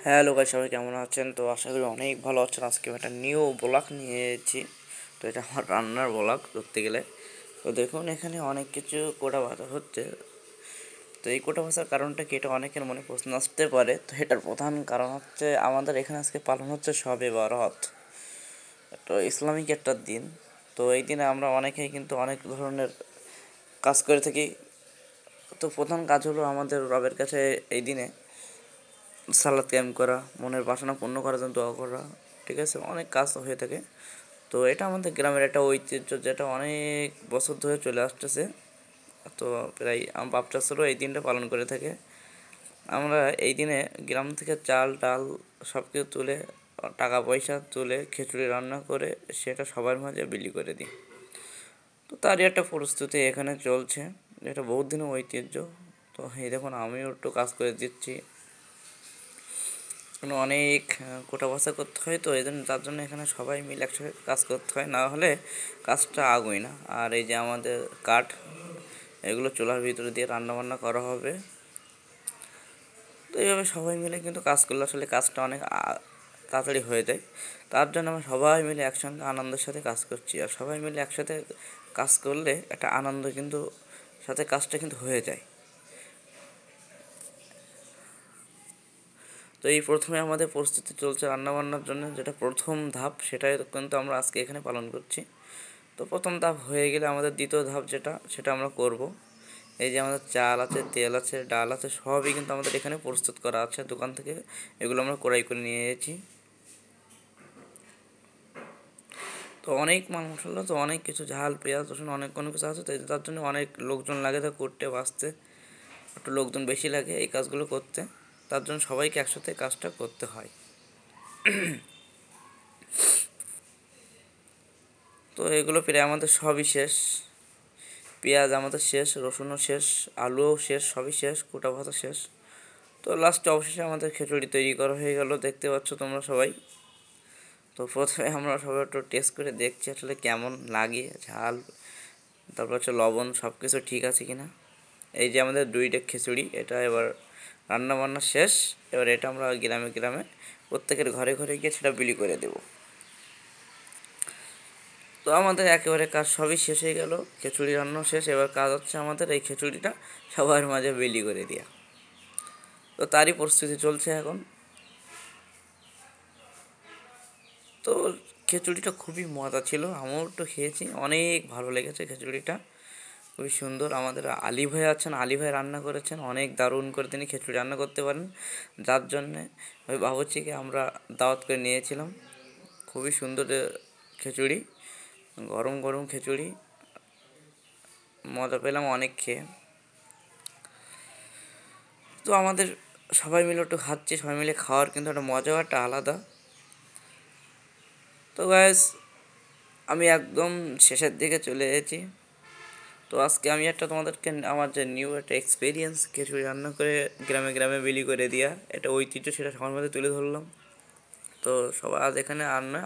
Hello guys, সবাই কেমন আছেন? তো আশা করি অনেক ভালো আছেন। আজকে আমি একটা নিউ ব্লগ নিয়েছি। তো এটা আমার রান্নার ব্লগ ধরতে গেলে। তো দেখুন, এখানে অনেক কিছু কোটা ভাজা হচ্ছে। তো এই কোটা ভাজার কারণটা কি, এটা অনেকের মনে প্রশ্ন আসতে পারে। তো এটার প্রধান কারণ হচ্ছে আমাদের এখানে আজকে পালন হচ্ছে শবে বরাত। তো ইসলামিক একটা দিন। তো এই দিনে আমরা অনেকেই কিন্তু অনেক ধরনের কাজ করে থাকি। তো প্রধান কাজ হলো আমাদের রবের কাছে এই দিনে সালাত কায়েম করা, মনের বাসনা পূর্ণ করার জন্য দোয়া করা, ঠিক আছে, অনেক কাজ হয়ে থাকে। তো এটা আমাদের গ্রামের একটা ঐতিহ্য, যেটা অনেক বছর ধরে চলে আসতেছে। তো প্রায় আমার বাপ চাচারাও এই দিনটা পালন করে থাকে। আমরা এই দিনে গ্রাম থেকে চাল ডাল সব কিছু তুলে, টাকা পয়সা তুলে খিচুড়ি রান্না করে সেটা সবার মাঝে বিলি করে দিই। তো তারই একটা প্রস্তুতি এখানে চলছে, এটা বহুত দিনের ঐতিহ্য। তো এই দেখুন, আমিও একটু কাজ করে দিচ্ছি। অনেক কোটা বাছা করতে হয়, তো এই জন্য তার জন্য এখানে সবাই মিলে একসাথে কাজ করতে হয়, না হলে কাজটা আগুই না। আর এই যে আমাদের কাঠ, এগুলো চুলার ভিতরে দিয়ে রান্না বান্না করা হবে। তো এইভাবে সবাই মিলে কিন্তু কাজ করলে আসলে কাজটা অনেক তাড়াতাড়ি হয়ে যায়। তার জন্য আমরা সবাই মিলে একসঙ্গে আনন্দের সাথে কাজ করছি। আর সবাই মিলে একসাথে কাজ করলে একটা আনন্দ কিন্তু সাথে কাজটা কিন্তু হয়ে যায়। তো এই প্রথমে আমাদের প্রস্তুতি চলছে রান্নাবান্নার জন্য, যেটা প্রথম ধাপ, সেটাই কিন্তু আমরা আজকে এখানে পালন করছি। তো প্রথম ধাপ হয়ে গেলে আমাদের দ্বিতীয় ধাপ সেটা আমরা করব। এই যে আমাদের চাল আছে, তেল আছে, ডাল আছে, সবই কিন্তু আমাদের এখানে প্রস্তুত করা আছে দোকান থেকে। এগুলো আমরা ক্রয় করে নিয়ে এসেছি। তো অনেক মাল মশলা, তো অনেক কিছু, ঝাল পেঁয়াজ রসুন অনেক কোনো কিছু আছে। তো তার জন্য অনেক লোকজন লাগে, তা করতে বাঁচতে একটু লোকজন বেশি লাগে এই কাজগুলো করতে। তার জন্য সবাইকে একসাথে কাজটা করতে হয়। তো এগুলো প্রায় আমাদের সবই শেষ। পেঁয়াজ আমাদের শেষ, রসুনও শেষ, আলুও শেষ, সবই শেষ, কোটা ভাজা শেষ। তো লাস্টে অবশেষে আমাদের খিচুড়ি তৈরি করা হয়ে গেল, দেখতে পাচ্ছ তোমরা সবাই। তো প্রথমে আমরা সবাই একটু টেস্ট করে দেখছি আসলে কেমন লাগে, ঝাল, তারপর হচ্ছে লবণ, সব কিছু ঠিক আছে কিনা। এই যে আমাদের 2 ডেক খিচুড়ি, এটা এবার রান্না বান্না শেষ। এবার এটা আমরা গ্রামে গ্রামে প্রত্যেকের ঘরে ঘরে গিয়ে সেটা বিলি করে দেবো। তো আমাদের একেবারে কাজ সবই শেষ হয়ে গেল, খিচুড়ি রান্না শেষ। এবার কাজ হচ্ছে আমাদের এই খিচুড়িটা সবার মাঝে বিলি করে দেওয়া। তো তারই প্রস্তুতি চলছে এখন। তো খিচুড়িটা খুবই মজা ছিল, আমিও একটু খেয়েছি, অনেক ভালো লেগেছে খিচুড়িটা, খুবই সুন্দর। আমাদের আলী ভাই আছেন, আলী ভাই রান্না করেছেন, অনেক দারুণ করে তিনি খিচুড়ি রান্না করতে পারেন। যার জন্যে ওই বাবুর্চিকে আমরা দাওয়াত করে নিয়েছিলাম। খুবই সুন্দর খিচুড়ি, গরম গরম খিচুড়ি, মজা পেলাম অনেক খেয়ে। তো আমাদের সবাই মিলে একটু খাচ্ছি, সবাই মিলে খাওয়ার কিন্তু একটা মজাও একটা আলাদা। তো গ্যাস, আমি একদম শেষের দিকে চলে এসেছি। তো আজকে আমি একটা তোমাদেরকে আমার যে নিউ একটা এক্সপিরিয়েন্স, খিচুড়ি রান্না করে গ্রামে গ্রামে বিলি করে দেওয়া, এটা ঐতিহ্য, সেটা সবার মধ্যে তুলে ধরলাম। তো সবাই আজ এখানে আর না।